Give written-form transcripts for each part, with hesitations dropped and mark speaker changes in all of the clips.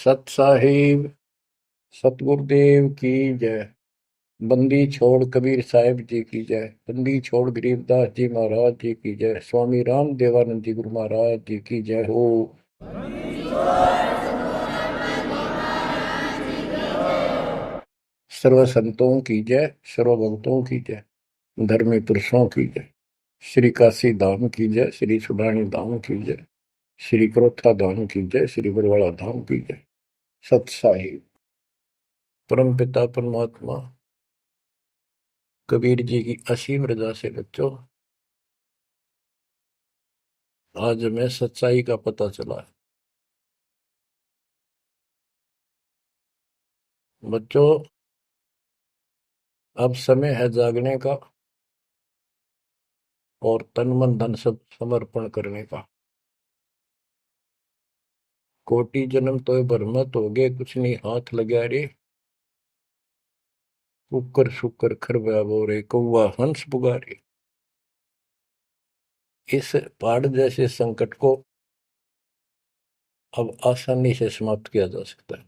Speaker 1: सत साहिब सतगुरुदेव की जय। बंदी छोड़ कबीर साहिब जी की जय। बंदी छोड़ गरीबदास जी महाराज जी की जय। स्वामी राम देवानंद जी गुरु महाराज जी की जय हो। सर्व संतों की जय, सर्व भक्तों की जय, धर्मी पुरुषों की जय। श्री काशी धाम की जय, श्री सुडानी धाम की जय, श्री क्रोथा धाम की जय, श्री बरवाड़ा धाम की जय। सत साहिब परम पिता परमात्मा कबीर जी की असीम रजा से बच्चों आज हमें सच्चाई का पता चला है। बच्चों अब समय है जागने का और तन मन धन सब समर्पण करने का। कोटि जन्म तो भरमत हो गए, कुछ नहीं हाथ लगा रे। कुकर शुकर खरबा बोरे, कौवा हंस पुगारे। इस पहाड़ जैसे संकट को अब आसानी से समाप्त किया जा सकता है,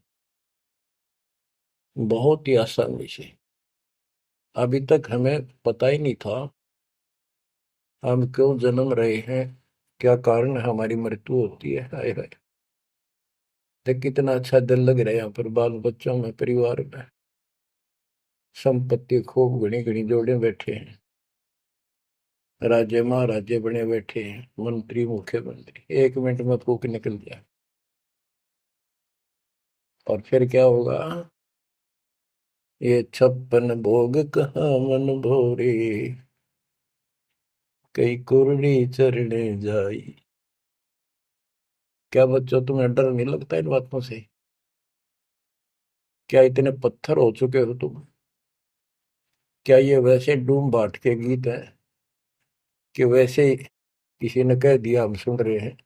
Speaker 1: बहुत ही आसानी से। अभी तक हमें पता ही नहीं था हम क्यों जन्म रहे हैं, क्या कारण है हमारी मृत्यु होती है। हाय हाय, देख कितना अच्छा दिल लग रहा है यहाँ पर, बाल बच्चों में, परिवार में। संपत्ति खूब घनी घनी जोड़े बैठे हैं, राज्य महाराजे बने बैठे हैं, मंत्री मुख्यमंत्री। एक मिनट में फूक निकल जाए और फिर क्या होगा। ये 56 भोग कहाँ मन भोरे, कई कुर्नी चरणे जाई। क्या बच्चों तुम्हें डर नहीं लगता इन बातों से? क्या इतने पत्थर हो चुके हो तुम? क्या ये वैसे डूम बाट के गीत है कि वैसे किसी ने कह दिया हम सुन रहे हैं?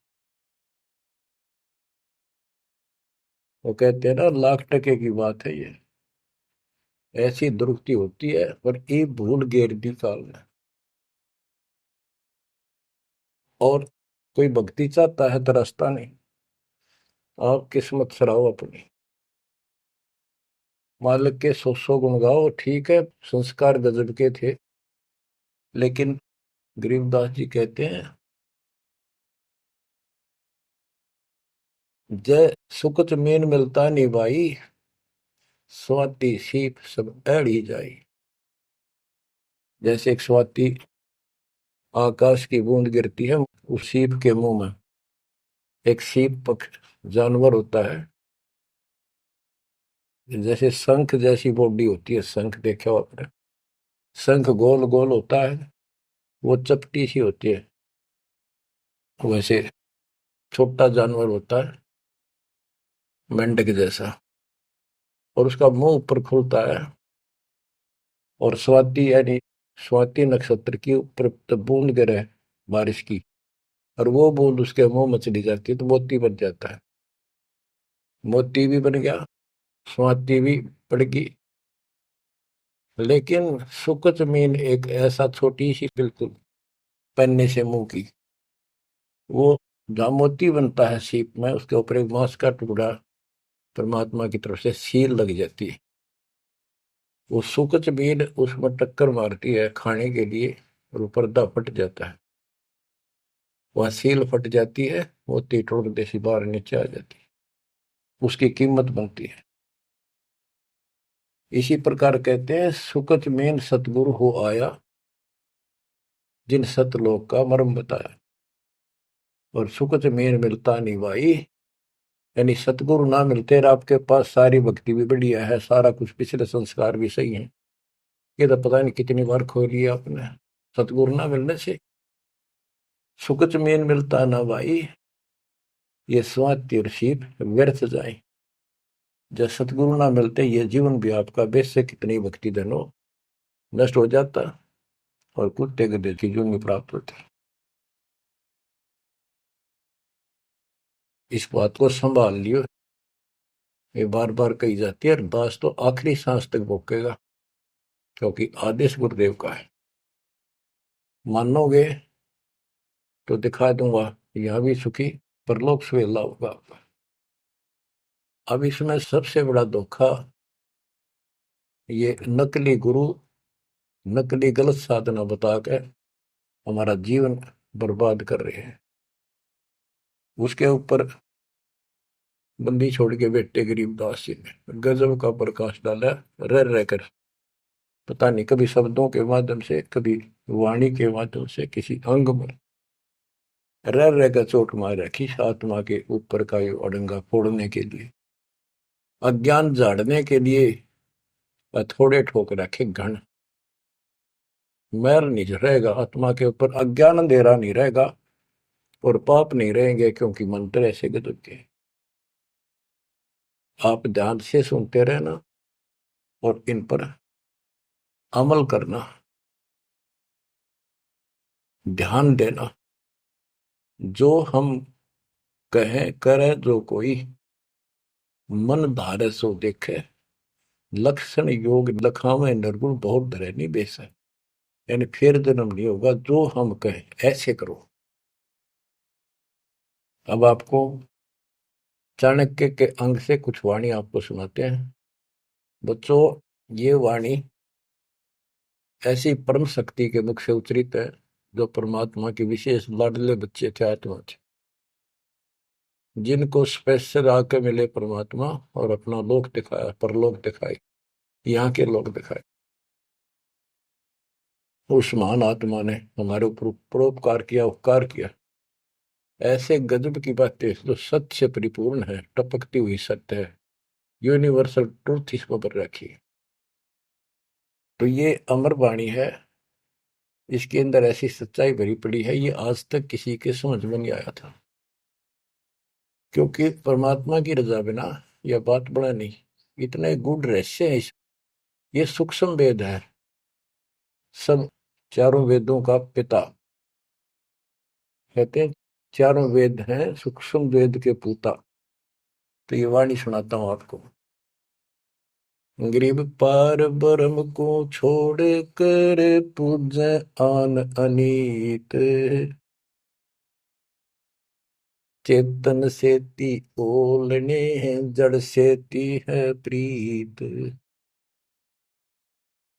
Speaker 1: वो कहते हैं ना, लाख टके की बात है ये। ऐसी दुरुक्ति होती है पर ये भूल गेर दी काल ने। और कोई भक्ति चाहता है तो रास्ता नहीं। आप किस्मत सराहो अपनी, मालिक के 100 गुण गाओ। ठीक है, संस्कार गजब के थे, लेकिन गरीबदास जी कहते हैं, जय सुकत मीन मिलता नहीं भाई, स्वाति सीप सब एड़ी जाई। जैसे एक स्वाति आकाश की बूंद गिरती है उस सीप के मुंह में। एक सीप जानवर होता है, जैसे शंख जैसी बॉडी होती है। शंख देखा हो आपने? शंख गोल गोल होता है, वो चपटी सी होती है। वैसे छोटा जानवर होता है, मेंढक जैसा, और उसका मुंह ऊपर खुलता है। और स्वाति यानी स्वाति नक्षत्र की ऊपर बूंद गिरे बारिश की, और वो बूंद उसके मुंह में चली जाती है तो मोती बन जाता है। मोती भी बन गया, स्वाति भी पड़ गई। लेकिन सुकत मीन एक ऐसा छोटी सी बिल्कुल पन्ने से मुंह की, वो जहाँ मोती बनता है सीप में, उसके ऊपर एक मांस का टुकड़ा परमात्मा की तरफ से सील लग जाती है। वो सुकच मीन उसमें टक्कर मारती है खाने के लिए, और वो पर्दा फट जाता है। वह सील फट जाती है, मोती टुकड़े से बाहर नीचे आ जाती है, उसकी कीमत बनती है। इसी प्रकार कहते हैं, सुकच मीन सतगुरु हो आया, जिन सतलोक का मर्म बताया। और सुकच मीन मिलता नहीं भाई, यानी सतगुरु ना मिलते और आपके पास सारी भक्ति भी बढ़िया है, सारा कुछ पिछले संस्कार भी सही है, ये तो पता नहीं कितनी बार खो लिया आपने। सतगुरु ना मिलने से सुकच मीन मिलता ना भाई, ये स्वाति और सीप व्यर्थ जाए। जब सतगुरु ना मिलते ये जीवन भी आपका बेशक कितनी भक्ति धन हो नष्ट हो जाता, और कुत्ते गधे की जून प्राप्त होती। इस बात को संभाल लियो, ये बार बार कही जाती है, और दास तो आखिरी सांस तक भोगेगा, क्योंकि आदेश गुरुदेव का है। मानोगे तो दिखा दूंगा, यहाँ भी सुखी परलोक सुहेला होगा। अब इसमें सबसे बड़ा धोखा ये नकली गुरु, नकली गलत साधना बता के हमारा जीवन बर्बाद कर रहे हैं। उसके ऊपर बंदी छोड़ के बेटे गरीबदास जी ने गजब का प्रकाश डाला, रह रह कर। पता नहीं कभी शब्दों के माध्यम से, कभी वाणी के माध्यम से, किसी अंग में रह रह कर चोट मार रखी आत्मा के ऊपर का ये अड़ंगा फोड़ने के लिए, अज्ञान झाड़ने के लिए। थोड़े ठोक रखे घन, मैल नहीं रहेगा आत्मा के ऊपर, अज्ञान अंधेरा नहीं रहेगा और पाप नहीं रहेंगे, क्योंकि मंत्र ऐसे गजब के। आप ध्यान से सुनते रहना और इन पर अमल करना, ध्यान देना। जो हम कहें करे जो कोई, मन धारे सो देखे, लक्षण योग लखावे निर्गुण बहुत धरे नहीं बेस है। यानी फिर जन्म नहीं होगा, जो हम कहें ऐसे करो। अब आपको चाणक्य के अंग से कुछ वाणी आपको सुनाते हैं। बच्चों, ये वाणी ऐसी परम शक्ति के मुख से उच्चरित है, जो परमात्मा के विशेष लाडले बच्चे थे, आत्मा थे, जिनको स्पेशल आके मिले परमात्मा और अपना लोक दिखाया, परलोक दिखाए, यहाँ के लोक दिखाए। उस महान आत्मा ने हमारे ऊपर परोपकार किया, उपकार किया। ऐसे गजब की बातें जो सत्य से परिपूर्ण है, टपकती हुई सत्य है, यूनिवर्सल ट्रूथ इसको पर रखी। तो ये अमर वाणी है, इसके अंदर ऐसी सच्चाई भरी पड़ी है, ये आज तक किसी के समझ में नहीं आया था। क्योंकि परमात्मा की रजा बिना यह बात बड़ा नहीं, इतने गूढ़ रहस्य है। ये सूक्ष्म वेद है, सब चारों वेदों का पिता कहते हैं, चारों वेद हैं सूक्ष्म वेद के पूता। तो ये वाणी सुनाता हूं आपको। गरीब पार ब्रह्म को छोड़ कर पूजे आन अनीत, चेतन सेती ओलने जड़ सेती है प्रीत।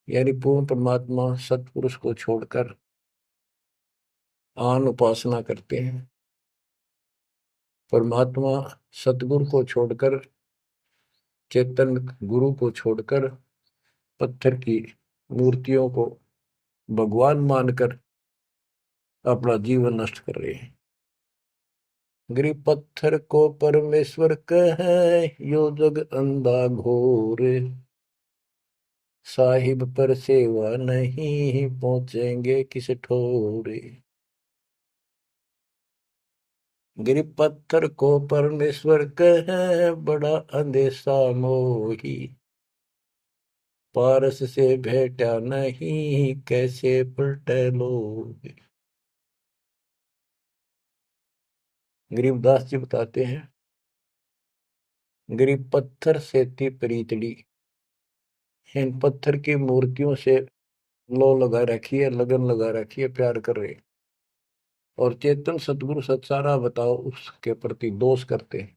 Speaker 1: यानी पूर्ण परमात्मा सतपुरुष को छोड़कर आन उपासना करते हैं, परमात्मा सतगुरु को छोड़कर, चेतन गुरु को छोड़कर पत्थर की मूर्तियों को भगवान मानकर अपना जीवन नष्ट कर रहे हैं। गरीब पत्थर को परमेश्वर कहे, यो जग अंधा घोर, साहिब पर सेवा नहीं पहुंचेंगे किस ठोरे। गरीब पत्थर को परमेश्वर कहे, बड़ा अंदेशा मोही, पारस से भेटा नहीं कैसे पलटे लोग। गरीबदास जी बताते हैं, गरीब पत्थर से थी प्रीतड़ी, इन पत्थर की मूर्तियों से लो लगा रखी है, लगन लगा रखी है, प्यार कर रहे। और चेतन सतगुरु सत्सारा बताओ उसके प्रति दोष करते हैं,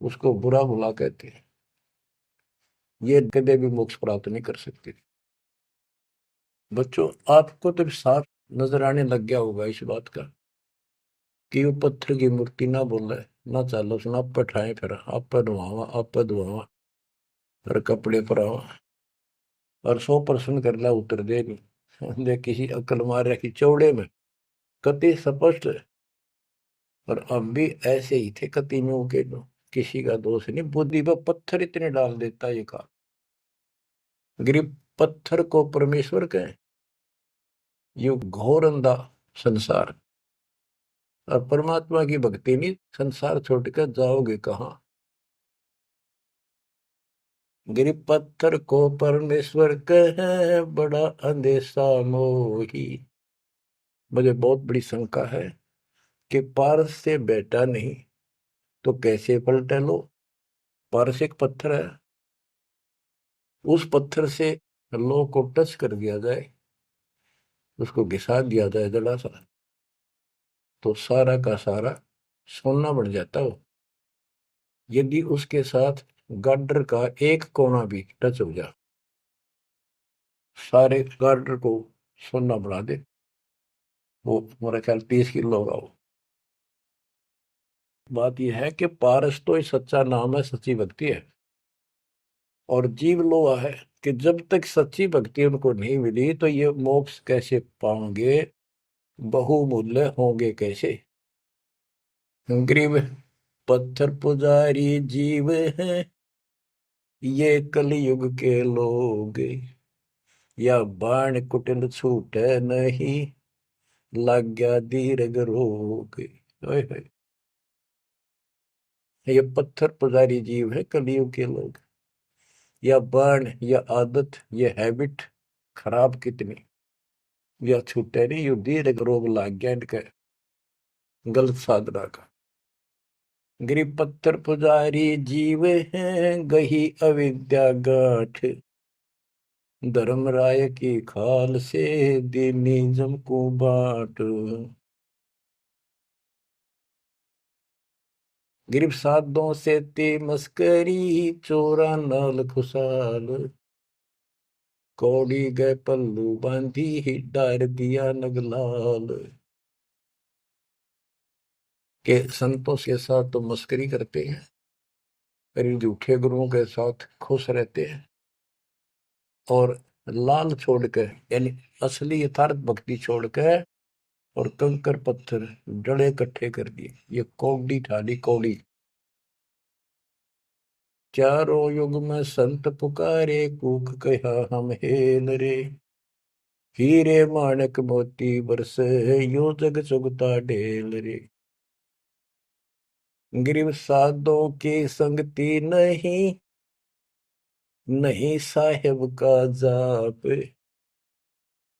Speaker 1: उसको बुरा भुला कहते हैं। ये कदे भी मोक्ष प्राप्त नहीं कर सकते। बच्चों, आपको तो साफ नजर आने लग गया होगा इस बात का कि वो पत्थर की मूर्ति ना बोले, ना चालो सुना, आप पठाए फिर आप धुआवा, आप धुआवा, फिर कपड़े पर आवा और 100% कर ला, उतर दे नहीं दे, किसी अकल मार रखी चौड़े में, कति स्पष्ट। और अब भी ऐसे ही थे कतियों के, किसी का दोष नहीं, बुद्धि पर पत्थर इतने डाल देता ये का। गरीब पत्थर को परमेश्वर कहे, ये घोर अंधा संसार, और परमात्मा की भक्ति नहीं, संसार छोड़कर जाओगे कहाँ। गरीब पत्थर को परमेश्वर कहे, बड़ा अंदेशा मोही। मुझे बहुत बड़ी शंका है कि पारस से बेटा नहीं तो कैसे पलटे लो। पारस एक पत्थर है, उस पत्थर से लो को टच कर दिया जाए, उसको घिसा दिया जाए जरा सा, तो सारा का सारा सोना बन जाता हो। यदि उसके साथ गार्डर का एक कोना भी टच हो जाए, सारे गार्डर को सोना बना दे, वो मेरा ख्याल 30 किलो होगा वो। बात यह है कि पारस तो ही सच्चा नाम है, सच्ची भक्ति है। और जीव लोहा है कि जब तक सच्ची भक्ति उनको नहीं मिली तो ये मोक्ष कैसे पाएंगे, बहुमूल्य होंगे कैसे। गरीब पत्थर पुजारी जीव हैं ये कलयुग के लोग, या बाण कुटिल छूटे नहीं, लग गया दीर्घ रोग। ओए होए, ये पत्थर पुजारी जीव है कलयुग के लोग, या बाण, या आदत, ये हैबिट खराब कितनी, या छूटे नहीं, यू दीर्घ रोग लग गया इनके गलत साधना का। गरीब पत्थर पुजारी जीव हैं गही अविद्या गाठ, धर्मराय की खाल से दीनी जम को बाट। गिरफ्त साधों से ते मस्करी, चोरा नाल खुशाल, कौड़ी गए पल्लू बांधी, डार दिया नगलाल। के संतों के साथ तो मस्करी करते हैं, पर इन झूठे गुरुओं के साथ खुश रहते हैं, और लाल छोड़कर यानी असली यथार्थ भक्ति छोड़कर और कंकर पत्थर जड़े इकट्ठे कर दिए। ये कौड़ी ठाली कौड़ी। चारों युग में संत पुकारे, कूक कहा हम हेल रे, हीरे माणक मोती बरसे, यो जग चुगता ढेल रे। गिरव साधों की संगति नहीं, नहीं साहेब का जाप,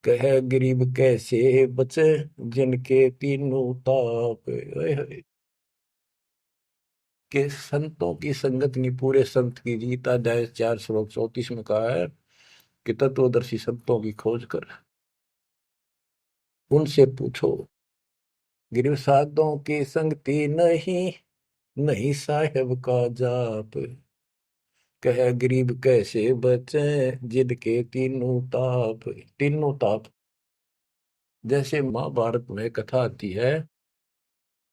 Speaker 1: कह गरीब कैसे बचे, जिनके तीनों ताप। ओए होए, के संतों की संगत नहीं, पूरे संत की गीता अध्याय 4 श्लोक 34 में कहा है कि तत्वदर्शी संतों की खोज कर उनसे पूछो। गिरव साधों की संगति नहीं, नहीं साहेब का जाप, कह गरीब कैसे बचे, जिनके तीनों ताप। तीनों ताप, जैसे महाभारत में कथा आती है,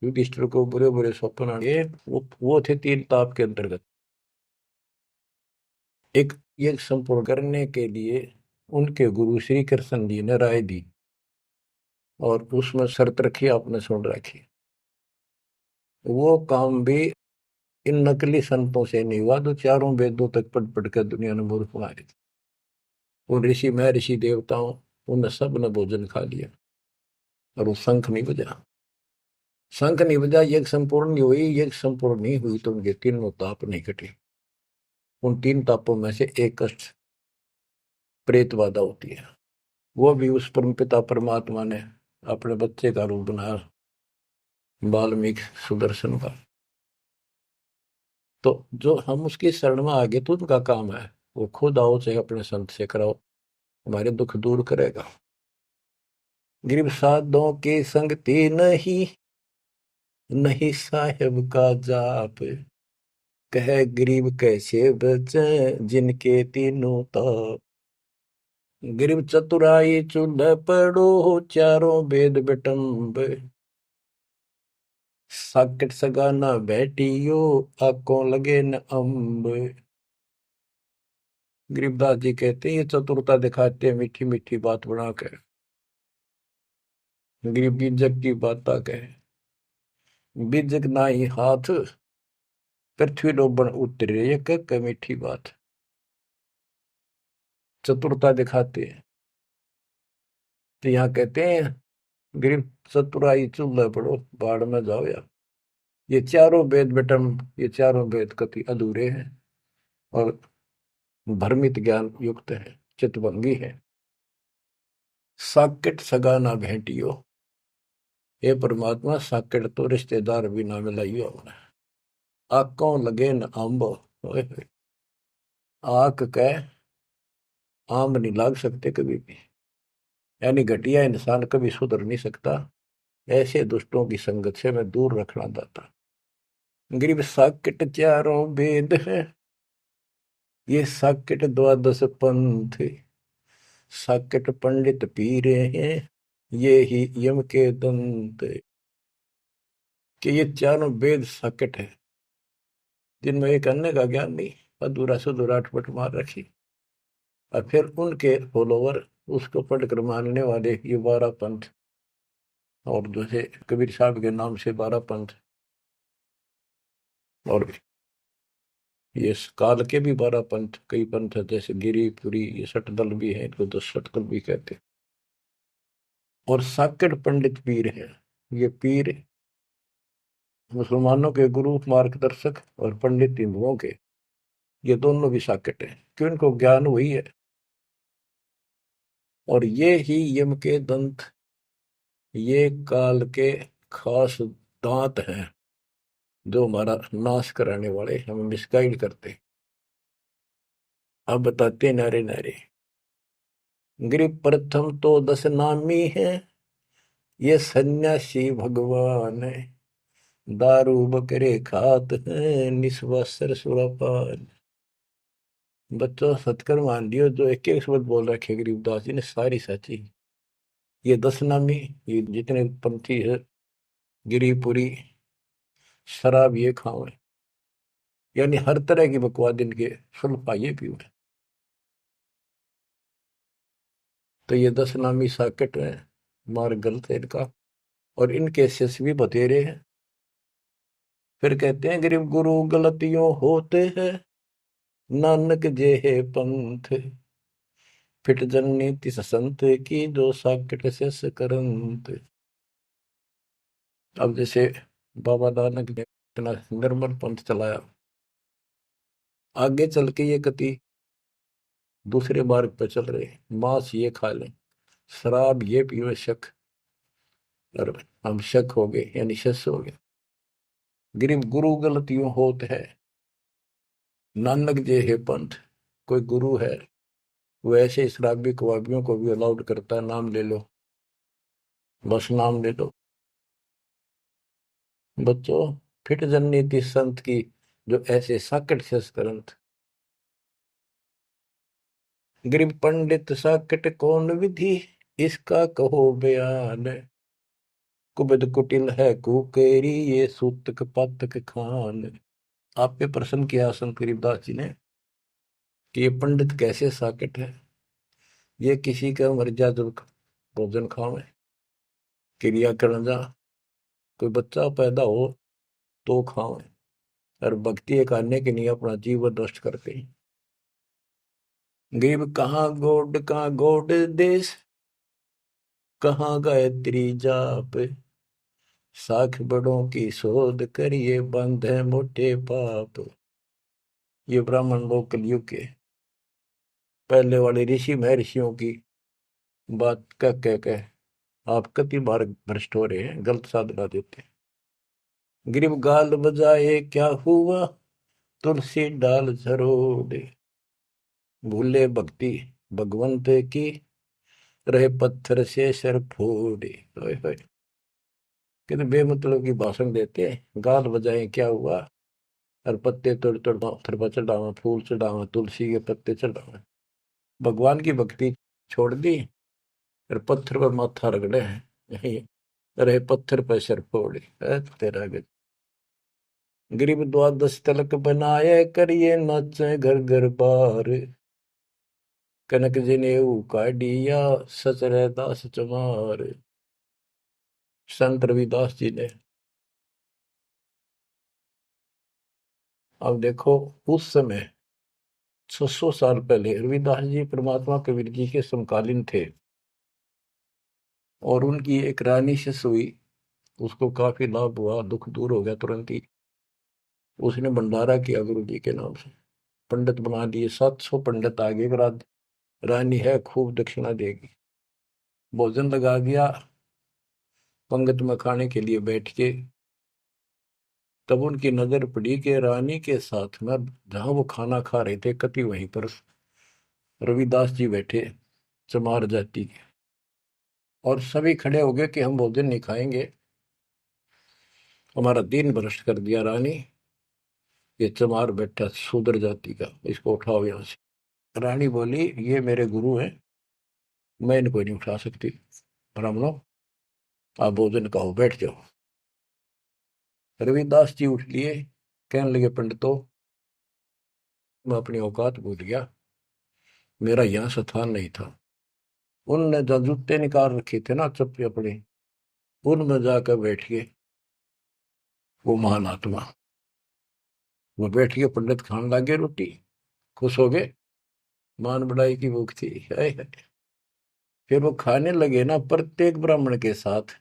Speaker 1: युधिष्ठिर को बुरे बुरे स्वप्न आए, वो थे तीन ताप के अंतर्गत। एक ये संपूर्ण करने के लिए उनके गुरु श्री कृष्ण जी ने राय दी, और उसमें शर्त रखी, आपने सुन रखी। वो काम भी इन नकली संतों से नहीं हुआ, तो चारों वेदों तक पढ़ पढ़ कर दुनिया ने मूर्ख बना दी। उन ऋषि मैं ऋषि देवताओं, उन सब ने भोजन खा लिया, और वो शंख नहीं बजा। शंख नहीं बजा, यज्ञ संपूर्ण नहीं हुई। यज्ञ संपूर्ण नहीं हुई तो उनके तीनों ताप नहीं कटे। उन तीन तापों में से एक कष्ट प्रेत बाधा होती है, वो भी उस परम पिता परमात्मा ने अपने बच्चे का रूप बनाया, वाल्मीकि सुदर्शन का। तो जो हम उसकी शरण में आगे तो उनका काम है, वो खुद आओ चाहे अपने संत से कराओ, हमारे दुख दूर करेगा। गरीब साधों की संगति नहीं, नहीं साहेब का जाप, कह गरीब कैसे बचे, जिनके तीनों ताप। गरीब चतुराई चूल्ह पड़ो, चारों वेद बिटम्ब, साकट सगा न बैठियो, आकों लगे न अम्ब। गरीबदास जी कहते हैं ये चतुरता दिखाते हैं मीठी मीठी बात बनाकर, गरीब बीजक की बात कहे, बीजक ना ही हाथ, पृथ्वी डोबन उतरे, ये कह मीठी बात। चतुरता दिखाते हैं, तो यहाँ कहते हैं गरीब चतुराई चूल्हा पड़ो, बाढ़ में जाओ यार। ये चारों वेद बेटम, ये चारों वेद कति अधूरे हैं और भ्रमित ज्ञान युक्त है, चितभंगी है। साकेट सगा ना भेंटियो, हे परमात्मा साकेट तो रिश्तेदार भी ना मिलाइयो हमने। आकों लगे न आंबो, आक कह आम नहीं लाग सकते कभी भी, यानी घटिया इंसान कभी सुधर नहीं सकता। ऐसे दुष्टों की संगत से मैं दूर रखना चाहता। गरीब साकेट चारों वेद है, ये साकेट द्वादश पंथ, साकेट पंडित पीरे हैं, ये ही यम के दंत। कि ये चारों वेद साकेट है, जिनमें एक अन्य का ज्ञान नहीं, अधूरा सुधूरा अटपट मार रखी। और फिर उनके फॉलोवर उसको पढ़कर मानने वाले ये 12 पंथ, और जैसे कबीर साहब के नाम से 12 पंथ, और ये काल के भी 12 पंथ, कई पंथ है, जैसे गिरिपुरी, ये सटदल भी है, इनको तो सटदल भी कहते हैं। और साकेट पंडित पीर है, ये पीर मुसलमानों के गुरु मार्गदर्शक और पंडित हिंदुओं के, ये दोनों भी साकेट है, क्यों इनको ज्ञान वही है। और ये ही यम के दंत, ये काल के खास दांत हैं, जो हमारा नाश कराने वाले, हमें मिसगाइड करते। अब बताते नारे नारे। गरीब प्रथम तो 10 नामी है, ये सन्यासी भगवान है, दारू बकरे खात है, निस्वासर सुरापान। बच्चों सतकर मान लियो, जो एक एक शब्द बोल रखे गरीबदास जी ने सारी सच्ची। ये 10 नामी, ये जितने पंथी है, गिरिपुरी, शराब ये खाओ, यानी हर तरह की बकवाद इनके सुल्फा ये पीओ। तो ये 10 नामी साकेट है, मार्ग गलत है इनका, और इनके शिष्य भी बतेरे हैं। फिर कहते हैं गरीब गुरु गलतियों होते हैं, नानक जे है पंथ, फिट जननी तिस संत की, जो साकेट से करंत। अब जैसे बाबा नानक ने इतना निर्मल पंथ चलाया, आगे चल के ये गति दूसरे मार्ग पर चल रहे, मांस ये खा लें, शराब ये पीवे शक, और हम शक हो गए यानी शस हो गए। गरीब गुरु गलतियों होत है, नानक जे है पंथ। कोई गुरु है वो ऐसे शराबी कबाबियों को भी अलाउड करता है, नाम ले लो, बस नाम ले लो। बच्चों फिट जननी थी संत की, जो ऐसे साकट शस करंत। गरीब पंडित साकट कौन विधि, इसका कहो बयान, कुबद कुटिल है कुकेरी, ये सूतक पातक खान। आप पे प्रश्न किया संत गरीबदास जी ने कि ये पंडित कैसे साकट है। ये किसी का मर जा जब भोजन खावे, क्रिया करना जा, कोई बच्चा पैदा हो तो खावे, और भक्ति करने के लिए अपना जीवन नष्ट करते हैं। गरीब कहाँ गोड देश, कहाँ गायत्री जाप, साख बड़ों की शोध करिए, बंधे मोटे पाप। ये ब्राह्मण लोग कलयुग के पहले वाले ऋषि महर्षियों की बात कह आप कति बार भ्रष्ट हो रहे हैं, गलत साधना देते हैं। गरीब गाल बजाए क्या हुआ, तुलसी डाल झरोड़े, भूले भक्ति भगवंत की, रहे पत्थर से सर फोड़े। ओए होए, कितने बेमतलब की भाषण देते हैं। गाल बजाए क्या हुआ, और पत्ते तोड़ तोड़ पत्थर पर चढ़ावा, फूल चढ़ावा, तुलसी के पत्ते चढ़ावा, भगवान की भक्ति छोड़ दी, और पत्थर पर माथा रगड़े हैं, यही रहे पत्थर पर सर फोड़े। तेरा गज। गरीब द्वादश तलक बनाए, करिए नाचे घर घर बार, कनक जनेऊ काढ़िया, सच रहदास चमार। संत रविदास जी ने, अब देखो उस समय 600 साल पहले रविदास जी परमात्मा कबीर जी के समकालीन थे, और उनकी एक रानी से हुई, उसको काफी लाभ हुआ, दुख दूर हो गया तुरंत ही। उसने भंडारा किया गुरु जी के नाम से, पंडित बना दिए, 700 पंडित आगे, रानी है खूब दक्षिणा देगी। भोजन लगा दिया, पंगत में खाने के लिए बैठ के, तब उनकी नजर पड़ी कि रानी के साथ में जहां वो खाना खा रहे थे, कति वहीं पर रविदास जी बैठे, चमार जाति के। और सभी खड़े हो गए कि हम भोजन नहीं खाएंगे, हमारा दिन भ्रष्ट कर दिया रानी। ये चमार बैठा शूद्र जाति का, इसको उठाओ यहां से। रानी बोली ये मेरे गुरु हैं, मैं इनको नहीं उठा सकती। ब्राह्मणों आप भोजन खाओ, बैठ जाओ। रविदास जी उठ लिए, कहने लगे पंडितों मैं अपनी औकात भूल गया, मेरा यहाँ स्थान नहीं था। उनने जो जूते निकाल रखे थे ना चप्पे अपने, उनमें जाकर बैठ गए वो महान आत्मा। वो बैठ के पंडित खाने लगे रोटी, खुश हो गए, मान बढ़ाई की भूख थी। हाय हाय। फिर वो खाने लगे ना, प्रत्येक ब्राह्मण के साथ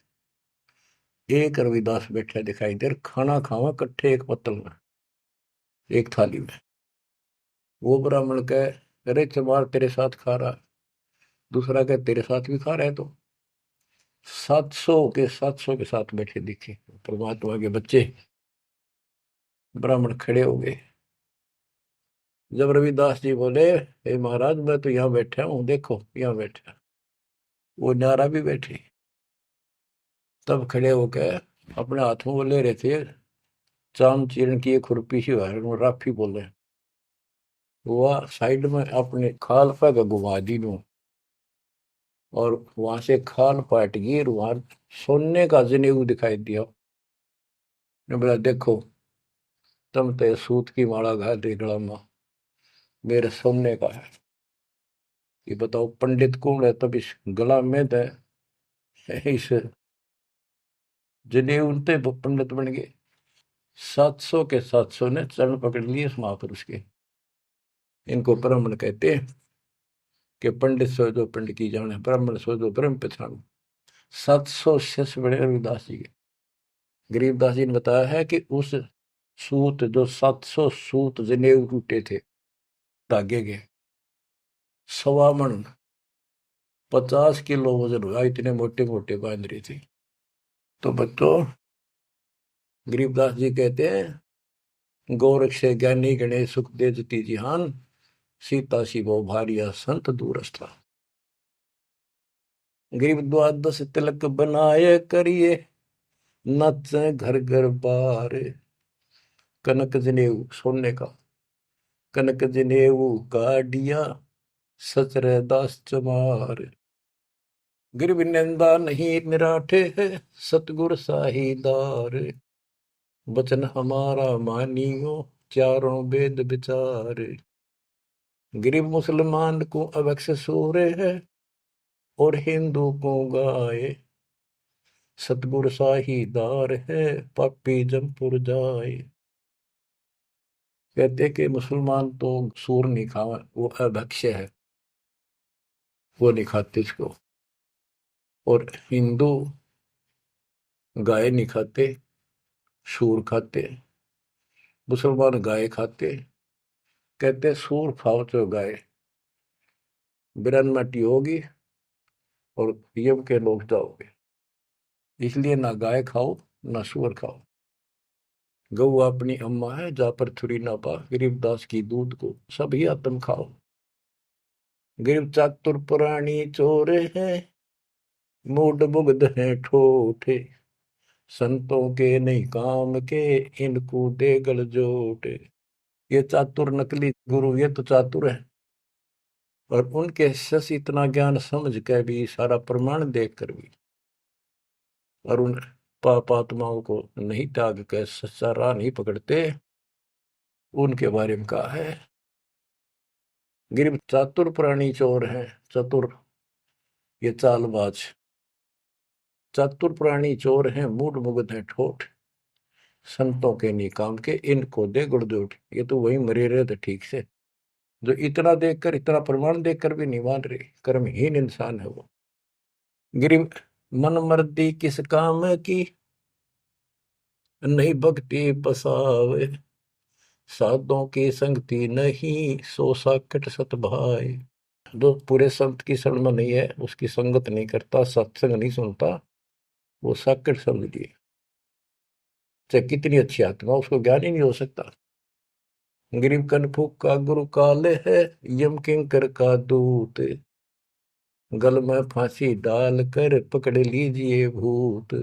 Speaker 1: एक रविदास बैठा दिखाई दे, खाना खावा कट्ठे एक पत्तल में, एक थाली में। वो ब्राह्मण कहे अरे चमार तेरे साथ खा रहा, दूसरा कहे तेरे साथ भी खा रहा है। तो 700 के साथ बैठे दिखे परमात्मा के बच्चे। ब्राह्मण खड़े हो गए। जब रविदास जी बोले हे महाराज मैं तो यहाँ बैठा हूँ, देखो यहाँ बैठा, वो नारा भी बैठे। तब खड़े होकर अपने हाथ में वो ले रहे थे चाम चीरण की एक खुरपी सी राफी बोले, वह साइड में अपने खाल पे घुमा दी नू, और वहां से खाल पाट गई और वहां सोने का जनेऊ दिखाई दिया। ने बोला देखो तुम तो सूत की माला घाल रही गला में, मेरे सोने का है। ये बताओ पंडित कौन है, तब इस गला में तो इस जनेऊ ते पंडित बन गए। 700 के 700 ने चरण पकड़ लिए इस महापुरुष के। इनको ब्राह्मण कहते हैं कि पंडित सो जो पंडित की जाने, ब्राह्मण सो जो ब्रह्म पहचान। 700 शिष्य बड़े रविदास जी के। गरीबदास जी ने बताया है कि उस सूत जो 700 सूत जनेऊ टूटे थे धागे के, 1.25 मन 50 किलो वजन हुआ, इतने मोटे मोटे बांध रही थी। तो बच्चों गरीबदास जी कहते हैं गोरख से ज्ञानी गणे सुख दे जती जिहान, सीता शिवो भारिया संत दूरस्था। गरीब द्वादश तिलक बनाए करिए, नच घर घर बार। कनक जनेऊ सोने का, कनक जनेऊ काडिया सचरे दास चमार। गिरव निंदा नहीं निराठे है, सतगुर साहीदार। वचन हमारा मानियो, चारों वेद विचार। गरीब मुसलमान को अवक्ष सूरे है, और हिंदू को गाय। सतगुर साहीदार है, पापी जमपुर जाए। कहते कि मुसलमान तो सूर नहीं खावा, वो अभक्ष्य है, वो नहीं खाते इसको। और हिंदू गाय नहीं खाते, सूर खाते। मुसलमान गाय खाते। कहते सूर खाओ तो गाय बिरन मटी होगी और यम के लोग जाओगे, इसलिए ना गाय खाओ ना सूअर खाओ। गऊ अपनी अम्मा है, जा पर थुरी ना पा, गरीबदास की दूध को सभी आत्म खाओ। गरीब चातुर पुरानी चोर है, मूड मुग्ध है ठोठे। संतों के नहीं काम के, इनको दे गल जोटे। ये चातुर नकली गुरु, ये तो चातुर है, और उनके शिष्य इतना ज्ञान समझ के भी, सारा प्रमाण देख कर भी, और उन पाप आत्माओं को नहीं त्याग कर सच्चा राह नहीं पकड़ते, उनके बारे में कहा है। गिर चातुर प्राणी चोर है, चतुर ये चालबाज। चातुर प्राणी चोर है, मूड मुग्ध है ठोठ। संतों के नहीं काम के, इनको दे गुड़दोट। ये तो वही मरे रहे थे ठीक से, जो इतना देखकर, इतना प्रमाण देखकर भी नहीं मान रहे, कर्महीन इंसान है वो। गिर मन मर्दी किस काम की, नहीं भक्ति बसावे। साधों की संगति नहीं, सो साकट सत भाई। जो पूरे संत की शरण में नहीं है, उसकी संगत नहीं करता, सत्संग नहीं सुनता, वो साकट समझ लिए। चाहे कितनी अच्छी आत्मा, उसको ज्ञान ही नहीं हो सकता। गरीब कनफूक का गुरु काले है, यम किंकर का दूत। गल में फांसी डाल कर पकड़ लीजिए भूत।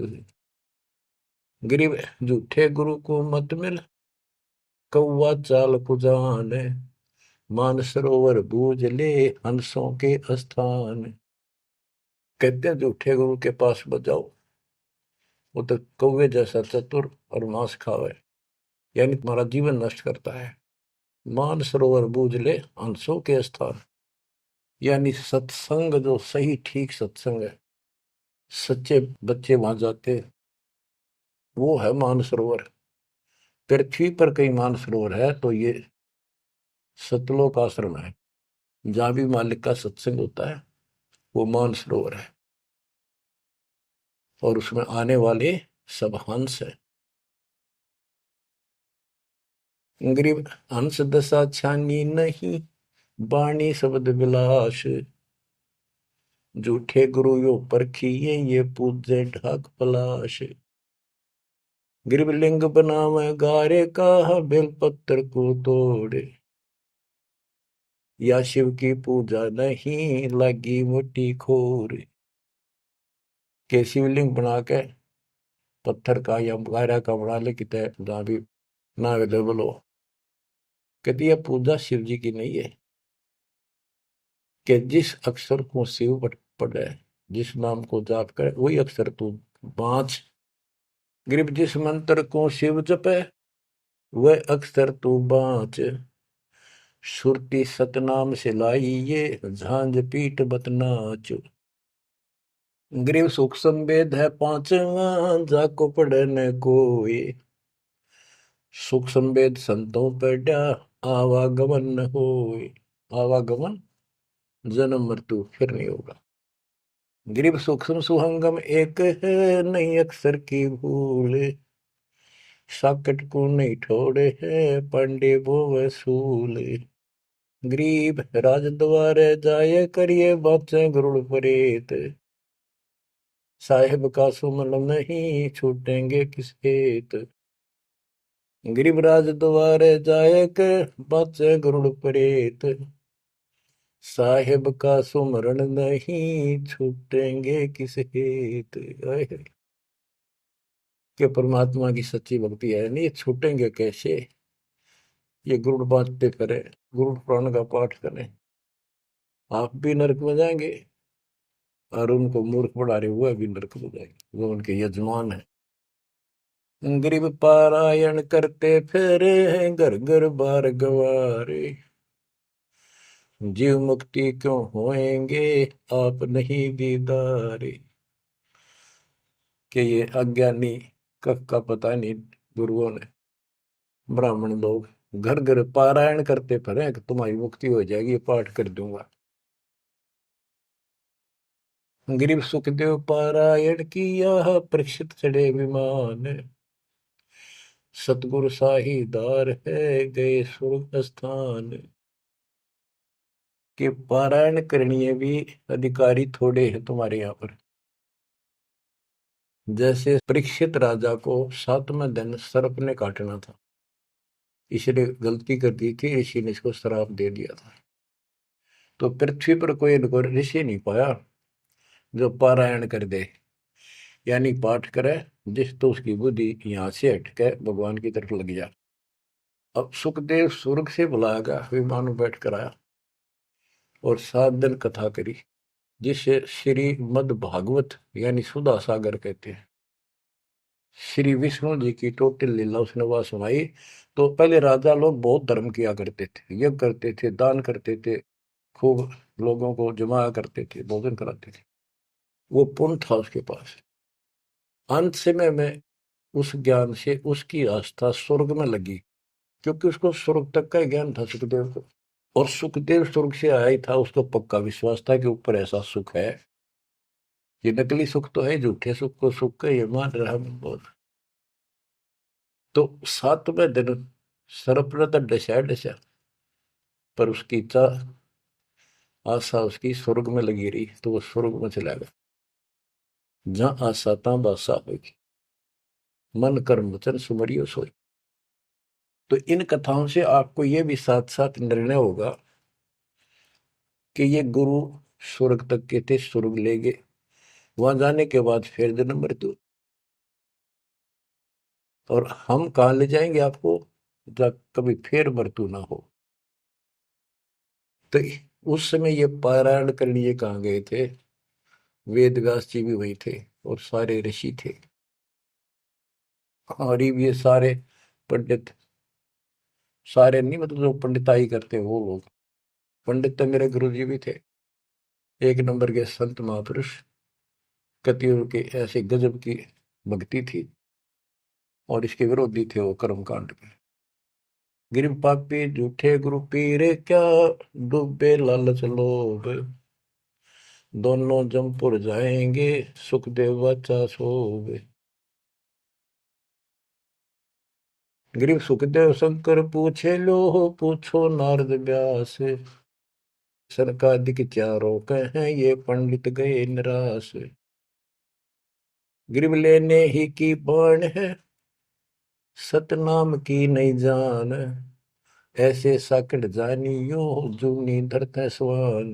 Speaker 1: गरीब झूठे गुरु को मत मिल, कौवा चाल कुजान, मानसरोवर बूझ ले हंसों के स्थान। कहते हैं झूठे गुरु के पास मत जाओ, वो तो कौवे जैसा चतुर और मांस खावे, यानी तुम्हारा जीवन नष्ट करता है। मानसरोवर बूझ ले हंसों के स्थान, यानी सत्संग जो सही ठीक सत्संग है, सच्चे बच्चे वहां जाते, वो है मानसरोवर। पृथ्वी पर कई मानसरोवर है, तो ये सतलोक आश्रम है, जहां भी मालिक का सत्संग होता है वो मानसरोवर है, और उसमें आने वाले सब हंस है। गरीब हंस दशा छानी नहीं, बाणी शब्द विलास। झूठे गुरु यो परखिए, ये पूजे ढाक पलाश। गरीब लिंग बनावे गारे का, बेलपत्र को तोड़े। या शिव की पूजा नहीं, लगी मोटी खोर। के शिवलिंग बना के पत्थर का या गारा का बना ले, कितने जहां भी ना अवेलेबल हो, कहती है पूजा शिव जी की नहीं है। कि जिस अक्षर को शिव पढ़े, जिस नाम को जाप करे, वही अक्षर तू बाँच। गरीब जिस मंत्र को शिव जपे, वह अक्षर तू बाँच। सुरती सतनाम से लाई ये, झांझ पीठ बतनाच। गरीब सुख संवेद है पांचवा, जाको पढ़े न कोई। सुख संवेद संतों पढ़ा, आवागमन न होए। आवागमन जन्म मृत्यु फिर नहीं होगा। गरीब सूक्ष्म सुहंगम एक है, नहीं अक्षर की भूल। साकट को नहीं ठोड़े है, पांडे वो वसूल। गरीब राज द्वारे जाए, करिए बातें गरुड़ परेत। साहेब का सुमन नहीं, छूटेंगे किस हेत। गरीब राज द्वारे जाए, कर बातें गरुड़ परेत। साहेब का सुमरण नहीं, छूटेंगे किस हेत। कि परमात्मा की सच्ची भक्ति है नहीं, छूटेंगे कैसे। ये गुरुड़ बांटते करें, गुरुड़ पुराण का पाठ करें, आप भी नरक में जाएंगे, और उनको मूर्ख बना रहे हुए भी नरक में जाएंगे, वो उनके यजमान है। गरीब पारायण करते फिरे हैं, घर घर बार गवारे। जीव मुक्ति क्यों होएंगे, आप नहीं दीदारे। कि ये अज्ञानी का पता नहीं, गुरुओं ने, ब्राह्मण लोग घर घर पारायण करते फिरे कि तुम्हारी मुक्ति हो जाएगी, पाठ कर दूंगा। गरीब सुखदेव पारायण किया, परीक्षित चढ़े विमान। सतगुरु साहीदार है, गए स्वर्ग स्थान। के पारायण करनी भी अधिकारी थोड़े हैं तुम्हारे यहाँ पर। जैसे परीक्षित राजा को 7वें दिन सर्प ने काटना था, इसने गलती कर दी थी, ऋषि ने इसको श्राप दे दिया था। तो पृथ्वी पर कोई इनको ऋषि नहीं पाया जो पारायण कर दे, यानी पाठ करे, जिस तो उसकी बुद्धि यहाँ से हटके भगवान की तरफ लग जा। अब सुखदेव स्वर्ग से बुलाया गया, विमान में बैठ कर आया और 7 दिन कथा करी, जिसे श्री मद भागवत यानी सुधा सागर कहते हैं। श्री विष्णु जी की टोटल लीला उसने वहां सुनाई। तो पहले राजा लोग बहुत धर्म किया करते थे, यज्ञ करते थे, दान करते थे, खूब लोगों को जमा करते थे, भोजन कराते थे, वो पुण्य था उसके पास। अंत समय में उस ज्ञान से उसकी आस्था स्वर्ग में लगी, क्योंकि उसको स्वर्ग तक का ज्ञान था सुखदेव को। और सुखदेव स्वर्ग से आया ही था, उसको पक्का विश्वास था कि ऊपर ऐसा सुख है। ये नकली सुख तो है, झूठे सुख को सुख है ये मान रहा बहुत। तो 7वें दिन सर्प ने तो डसा डसा, पर उसकी इच्छा आशा उसकी स्वर्ग में लगी रही, तो वो स्वर्ग में चला गया। जहां आशा ता बासा होगी, मन कर्म वचन सुमरियो सोई। तो इन कथाओं से आपको ये भी साथ साथ निर्णय होगा कि ये गुरु स्वर्ग तक के थे, स्वर्ग ले गए, वहां जाने के बाद फिर जन्म मृत्यु। और हम कहाँ ले जाएंगे आपको, जब कभी फिर मृत्यु ना हो। तो उस समय ये पारायण करने ये कहाँ गए थे? वेद व्यास जी भी वही थे और सारे ऋषि थे, और ये सारे पंडित, सारे नहीं मतलब जो पंडिताई करते वो लोग। पंडित तो मेरे गुरु जी भी थे, एक नंबर के संत महापुरुष। कतियों की ऐसी गजब की भक्ति थी, और इसके विरोधी थे वो कर्मकांड के। गिर पापी झूठे गुरु पीर क्या, डूबे लालच लोभ, दोनों जमपुर जाएंगे, सुखदेव बच्चा सोवे। गिरीव सुखदेव शंकर पूछे लो, पूछो नारद व्यास, सरकादिक चारों कहें ये पंडित गए निराश। गिरीव लेने ही की बाण है, सतनाम की नहीं जान, ऐसे साकट जानियो, जूनी धरते स्वान।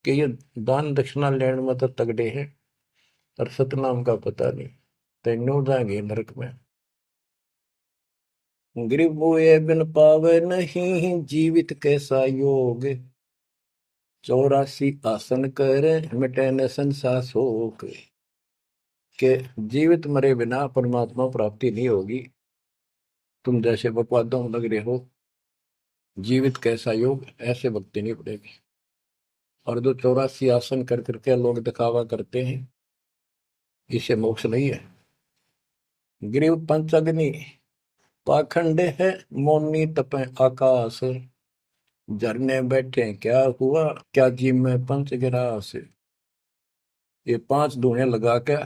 Speaker 1: कि ये दान दक्षिणा लेने में तो तगड़े हैं, और सतनाम का पता नहीं, तेनों जाएंगे नरक में। गिरिव मोए बिन पावे नहीं, जीवित कैसा योग, 84 आसन करे, मिटे न संसार शोक। के जीवित मरे बिना परमात्मा प्राप्ति नहीं होगी। तुम जैसे बकवादों में लग रहे हो, जीवित कैसा योग, ऐसे भक्ति नहीं पड़ेगी। और जो 84 आसन कर करके लोग दिखावा करते हैं, इसे मोक्ष नहीं है। गिरिव पंचअग्नि पाखंड है, मौनी तपे आकाश, झरने बैठे क्या हुआ, क्या जी में पंच गिरास। ये 5 धुएं लगा के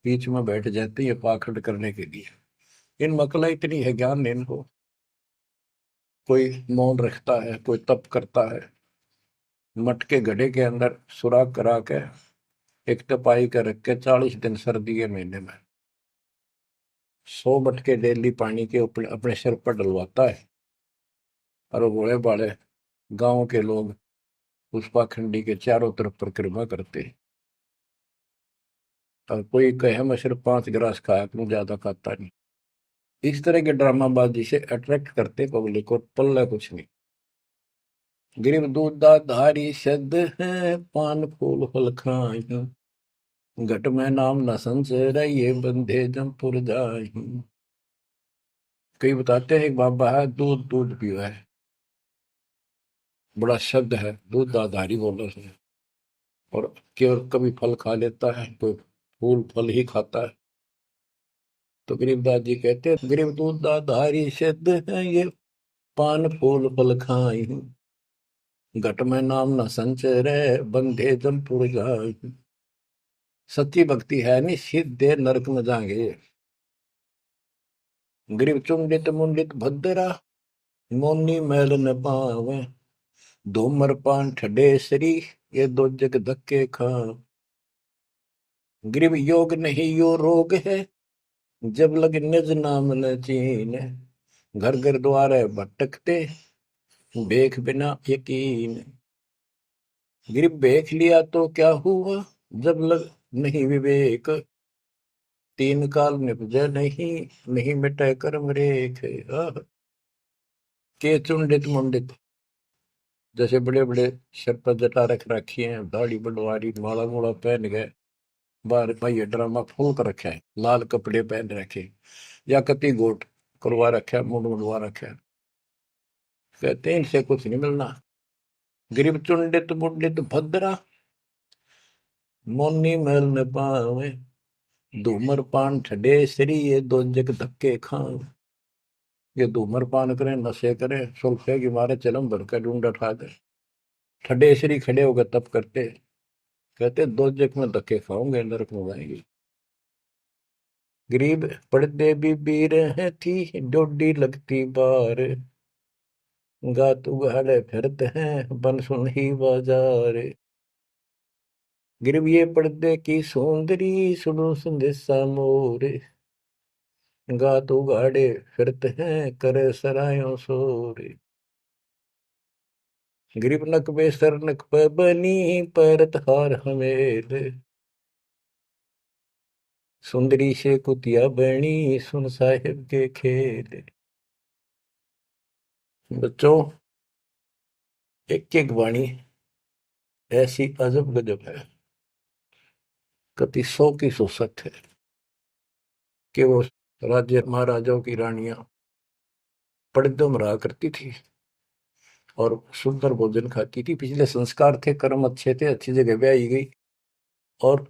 Speaker 1: बीच में बैठ जाते हैं ये पाखंड करने के लिए। इन मकला इतनी है ज्ञान नहीं इनको। कोई मौन रखता है, कोई तप करता है, मटके घड़े के अंदर सुराख करा के एक तपाई कर रख के 40 दिन सर्दी के महीने में 100 मटके डेली पानी के अपने सिर पर डलवाता है, और वो बड़े बड़े गांव के लोग उस पाखंडी के चारों तरफ परिक्रमा करते हैं। और कोई कहे मैं सिर्फ 5 गिलास खाया करूं, ज्यादा खाता नहीं। इस तरह के ड्रामाबाजी से अट्रैक्ट करते पब्लिक, और पल्ला कुछ नहीं। गिरिव दूधा धारी शब्द है, पान फूल फल खाई, घट में नाम न संचय, ये बंधे जमपुर जाई। कई बताते हैं एक बाबा है, दूध दूध पिया है, बड़ा शब्द है दूध दाधारी बोला है, और केवल कभी फल खा लेता है, कोई फूल फल ही खाता है। तो गरीबदास जी कहते हैं गरीब दूध दाधारी शब्द है ये, पान फूल फल खाई, घट में नाम न संचय रहे, बंधे जमपुर जाई। सच्ची भक्ति है नहीं, सीधे नरक में जाएंगे। गरीब चुंडित मुंडित भद्रा, मोनी मैल न पावे, धूमर पान ठडेसरी, ये दो जग धक्के खा। गरीब योग नहीं यो रोग है, जब लग निज नाम न चीन, घर घर द्वारे भटकते, बेख बिना यकीन। गरीब बेख लिया तो क्या हुआ, जब लग नहीं विवेक, 3 काल निपजे नहीं, नहीं मिटे कर्म रेख। के चुंडित मुंडित, जैसे बड़े बड़े सिर पर जटा रख रखी है, दाढ़ी बड़वारी, माला मोला पहन गए, बाहर भाई ड्रामा फूल कर रखा है, लाल कपड़े पहन रखे, या कति गोट करवा रखा है, मुंड मुंडवा रखा है। कहते हैं इनसे कुछ नहीं मिलना। गरीब चुंडित मुंडित भद्रा, मोनी मैल न पावे, धूमर पान ठडे श्री, ये दो जग धक्के खाओ। ये धूमर पान करें, नशे करें, सुल्फे की मारे चलम भर कर ढूंढ उठा दे, ठडे श्री खड़े होकर तप करते, कहते 2 जग में धक्के खाओगे, नरक में जाएंगे। गरीब पड़दे भी बीर है थी, डोडी लगती बार, गात उगाड़े फिरते हैं, बन सुन ही बाजार। गरीब ये पर्दे की सुंदरी, सुनो संदेशा मोर, गात उगाड़े फिरते हैं, करे सरायों शोर। गरीब नक बेसर नक पे बनी, पैरत हार हमेल, सुंदरी से कुतिया बनी, सुन साहिब के खेल। बच्चों, एक एक वाणी ऐसी अजब गजब है, कति 100 की 100 सत्य है कि वो राज्य महाराजाओं की रानियां पड़दम रहा करती थी और सुंदर भोजन खाती थी। पिछले संस्कार थे, कर्म अच्छे थे, अच्छी जगह ब्याही गई और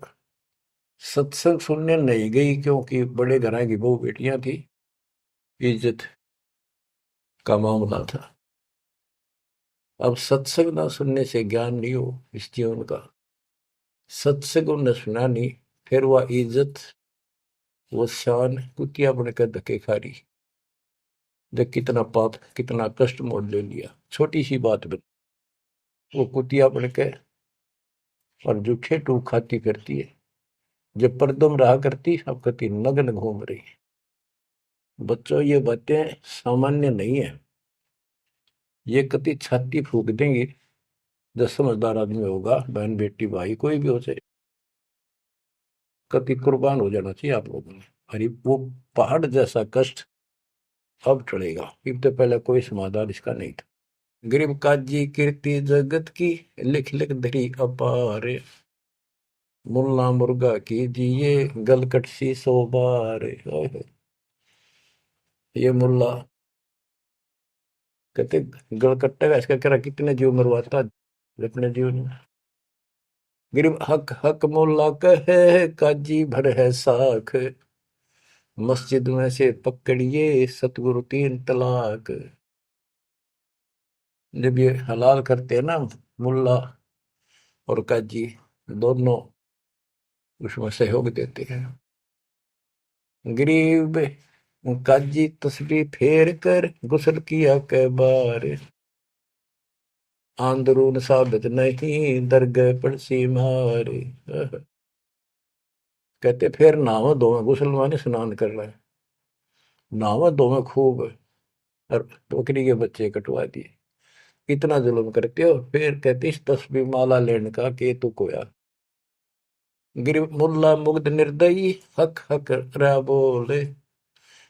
Speaker 1: सत्संग सुनने नहीं गई क्योंकि बड़े घर की बहू बेटियां थी, इज्जत का मामला था। अब सत्संग ना सुनने से ज्ञान नहीं हो इस जीवन का, सत्संग उन्हें सुना नहीं, फिर वह इज्जत वो शान कुतिया बनकर धक्के खा रही। देख कितना पाप कितना कष्ट मोल ले लिया छोटी सी बात में। वो कुतिया बनकर और जूठे टूक खाती करती है, जब परदम रहा करती अब कति नग्न घूम रही। बच्चों, ये बातें सामान्य नहीं है, ये कति छाती फूक देंगी। जो समझदार आदमी होगा, बहन बेटी भाई कोई भी हो जाए, कति कुर्बान हो जाना चाहिए आप लोगों ने। अरे वो पहाड़ जैसा कष्ट अब टलेगा, इससे पहले कोई समाधान इसका नहीं था। गरीब काजी कीर्ति जगत की, लिख लिख धरी अपार, मुल्ला मुर्गा की जिए गलकट सी 100 बार। ये मुल्ला कहते गलकट्टा का इसका कह रहा कितने जीव मरवाता अपने जीवन में। गरीब हक हक मुल्ला कहे काजी भर है साख, मस्जिद में से पकड़िए सतगुरु 3 तलाक। जब ये हलाल करते हैं ना मुल्ला और काजी दोनों उसमें सहयोग देते हैं। गरीब काजी तस्बीह फेर कर गुस्ल किया कै बार, आंदरून साबित नहीं दरगह पड़सी मार। कहते फिर नहावा धोवे, गुस्ल माने स्नान कर रहे हैं, नहावा धोवे खूब और बकरी के बच्चे कटवा दिए। इतना जुल्म करते हो, फिर कहते इस तस्बीह माला लेने का के तू कोया। गिर मुल्ला मुग्ध निर्दयी हक हक रा बोले,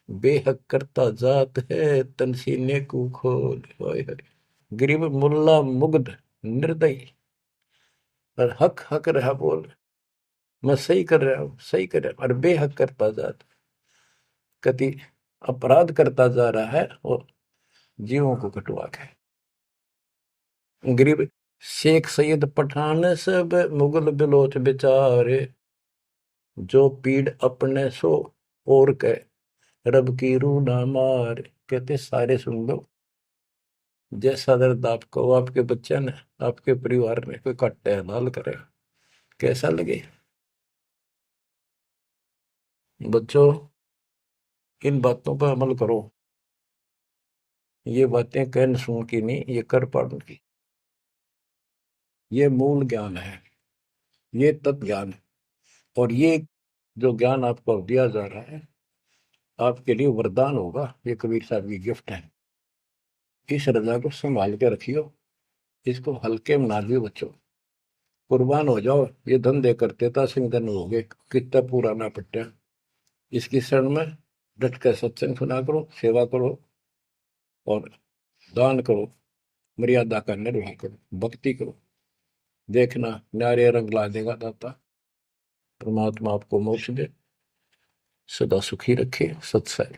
Speaker 1: बेहक करता जात है तन सीने को खोल। गरीब मुल्ला मुग्ध निर्दयी और हक हक रहा बोल, मैं सही कर रहा हूं सही कर रहा हूं, और बेहक करता जात कति अपराध करता जा रहा है और जीवों को कटवा के। गरीब शेख सैयद पठान सब मुगल बिलोच बेचारे, जो पीड़ अपने सो और के रब की रूह ना मार। कहते सारे सुन लो, जैसा दर्द आपको आपके बच्चे ने आपके परिवार में कोई कट्टे हलाल करे, कैसा लगे। बच्चों, इन बातों पर अमल करो। ये बातें कहन सुन की नहीं, ये कर पाड़न की। ये मूल ज्ञान है, ये तत्व ज्ञान है, और ये जो ज्ञान आपको दिया जा रहा है आपके लिए वरदान होगा। ये कबीर साहब की गिफ्ट है। इस रजा को संभाल के रखियो, इसको हल्के में ना लियो बच्चों, कुर्बान हो जाओ। ये धंधे करते था सिंह धन हो गए, कितना पुराना पट्टा। इसकी शरण में डट कर सत्संग सुना करो, सेवा करो और दान करो, मर्यादा का निर्वाह करो, भक्ति करो। देखना न्यारे रंग ला देगा दाता। परमात्मा आपको मोक्ष दे, सदा सुखी रखे। सत्संग।